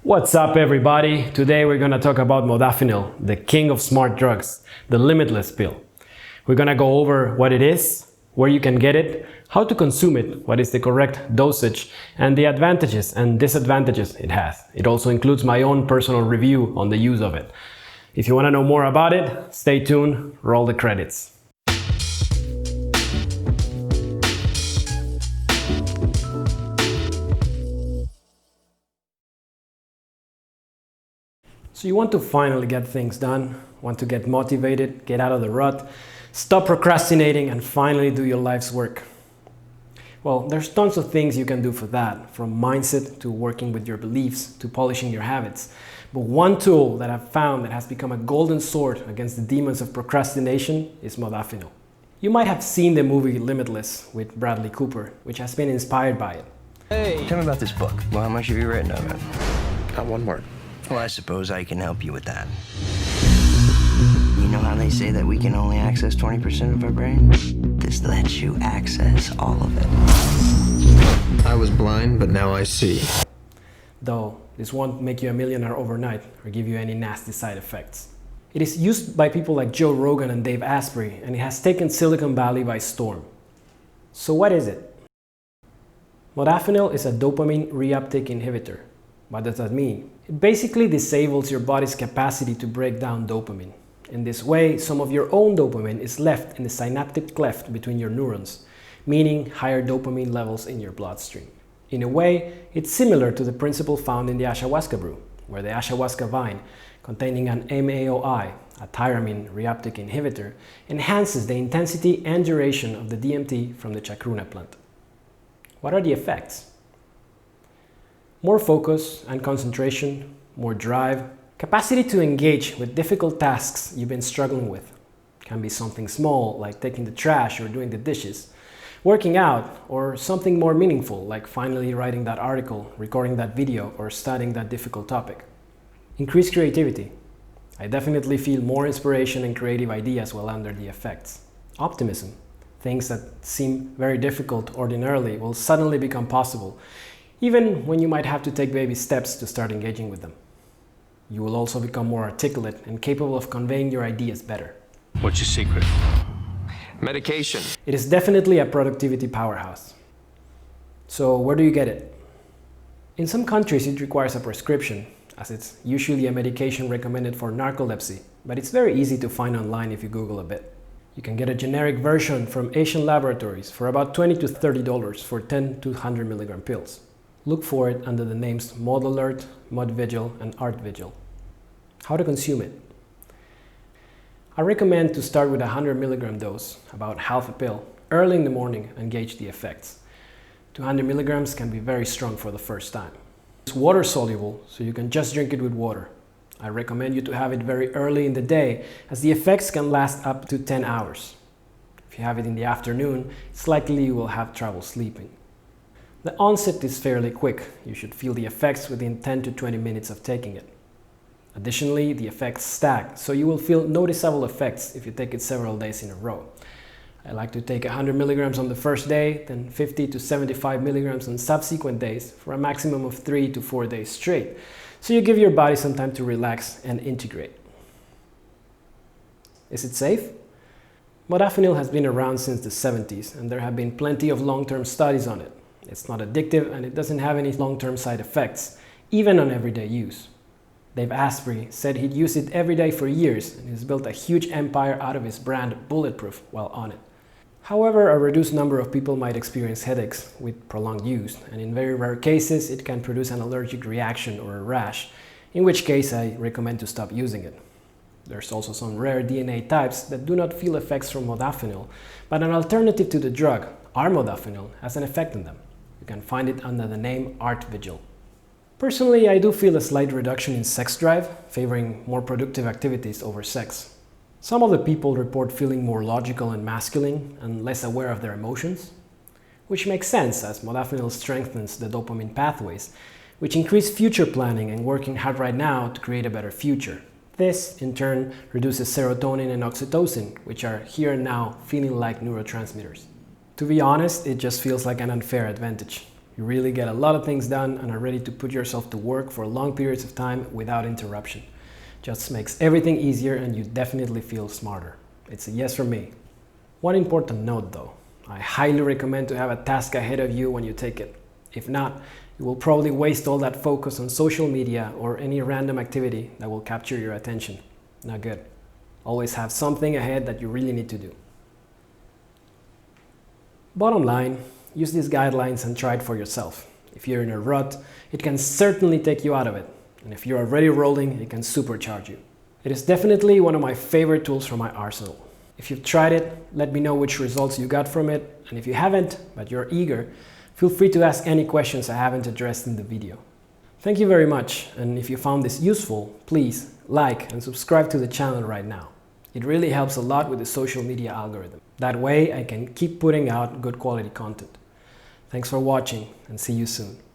What's up, everybody? Today we're gonna talk about modafinil, the king of smart drugs, the limitless pill. We're gonna go over what it is, where you can get it, how to consume it, what is the correct dosage, and the advantages and disadvantages it has. It also includes my own personal review on the use of it. If you wanna know more about it, stay tuned, roll the credits. So you want to finally get things done, want to get motivated, get out of the rut, stop procrastinating, and finally do your life's work. Well, there's tons of things you can do for that, from mindset to working with your beliefs to polishing your habits. But one tool that I've found that has become a golden sword against the demons of procrastination is modafinil. You might have seen the movie Limitless with Bradley Cooper, which has been inspired by it. Hey, tell me about this book. Well, how much have you written of it? Not one word. Well, I suppose I can help you with that. You know how they say that we can only access 20% of our brain? This lets you access all of it. I was blind, but now I see. Though this won't make you a millionaire overnight or give you any nasty side effects. It is used by people like Joe Rogan and Dave Asprey, and it has taken Silicon Valley by storm. So what is it? Modafinil is a dopamine reuptake inhibitor. What does that mean? It basically disables your body's capacity to break down dopamine. In this way, some of your own dopamine is left in the synaptic cleft between your neurons, meaning higher dopamine levels in your bloodstream. In a way, it's similar to the principle found in the ayahuasca brew, where the ayahuasca vine, containing an MAOI, a tyramine reuptake inhibitor, enhances the intensity and duration of the DMT from the chacruna plant. What are the effects? More focus and concentration, more drive, capacity to engage with difficult tasks you've been struggling with. Can be something small like taking the trash or doing the dishes, working out, or something more meaningful like finally writing that article, recording that video, or studying that difficult topic. Increased creativity. I definitely feel more inspiration and creative ideas while under the effects. Optimism. Things that seem very difficult ordinarily will suddenly become possible, even when you might have to take baby steps to start engaging with them. You will also become more articulate and capable of conveying your ideas better. What's your secret? Medication. It is definitely a productivity powerhouse. So where do you get it? In some countries it requires a prescription, as it's usually a medication recommended for narcolepsy, but it's very easy to find online if you Google a bit. You can get a generic version from Asian laboratories for about $20 to $30 for 10 to 100 milligram pills. Look for it under the names ModAlert, ModVigil, and ArtVigil. How to consume it? I recommend to start with a 100 milligram dose, about half a pill, early in the morning and gauge the effects. 200 milligrams can be very strong for the first time. It's water soluble, so you can just drink it with water. I recommend you to have it very early in the day, as the effects can last up to 10 hours. If you have it in the afternoon, it's likely you will have trouble sleeping. The onset is fairly quick. You should feel the effects within 10 to 20 minutes of taking it. Additionally, the effects stack, so you will feel noticeable effects if you take it several days in a row. I like to take 100 milligrams on the first day, then 50 to 75 milligrams on subsequent days for a maximum of 3 to 4 days straight, so you give your body some time to relax and integrate. Is it safe? Modafinil has been around since the 70s, and there have been plenty of long-term studies on it. It's not addictive and it doesn't have any long-term side effects, even on everyday use. Dave Asprey said he'd used it every day for years and has built a huge empire out of his brand Bulletproof while on it. However, a reduced number of people might experience headaches with prolonged use, and in very rare cases it can produce an allergic reaction or a rash, in which case I recommend to stop using it. There's also some rare DNA types that do not feel effects from modafinil, but an alternative to the drug, modafinil, has an effect on them. You can find it under the name ArtVigil. Personally, I do feel a slight reduction in sex drive, favoring more productive activities over sex. Some of the people report feeling more logical and masculine and less aware of their emotions, which makes sense as modafinil strengthens the dopamine pathways, which increase future planning and working hard right now to create a better future. This, in turn, reduces serotonin and oxytocin, which are here and now feeling like neurotransmitters. To be honest, it just feels like an unfair advantage. You really get a lot of things done and are ready to put yourself to work for long periods of time without interruption. Just makes everything easier and you definitely feel smarter. It's a yes from me. One important note though, I highly recommend to have a task ahead of you when you take it. If not, you will probably waste all that focus on social media or any random activity that will capture your attention. Not good. Always have something ahead that you really need to do. Bottom line, use these guidelines and try it for yourself. If you're in a rut, it can certainly take you out of it. And if you're already rolling, it can supercharge you. It is definitely one of my favorite tools from my arsenal. If you've tried it, let me know which results you got from it. And if you haven't, but you're eager, feel free to ask any questions I haven't addressed in the video. Thank you very much. And if you found this useful, please like and subscribe to the channel right now. It really helps a lot with the social media algorithm. That way I can keep putting out good quality content. Thanks for watching and see you soon.